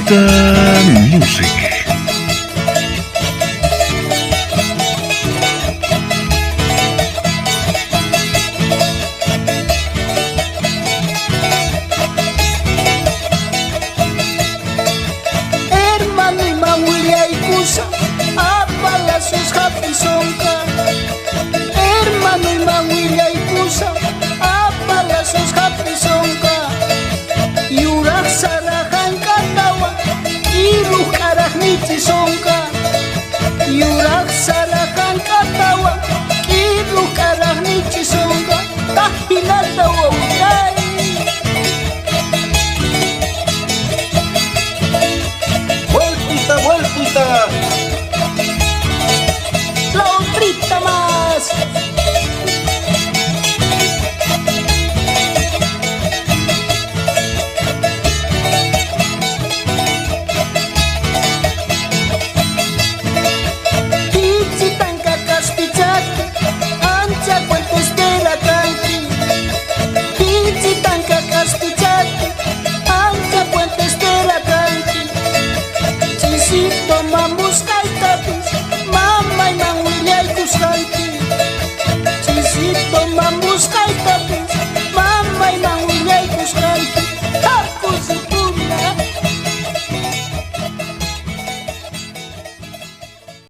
Salta Music. Hermano y Mawilia y Kusa, apala sus japisonca. Hermano y Mawilia y Kusa, apala sus japisonca. Yurak sarajan katawa, iruh karah nitison.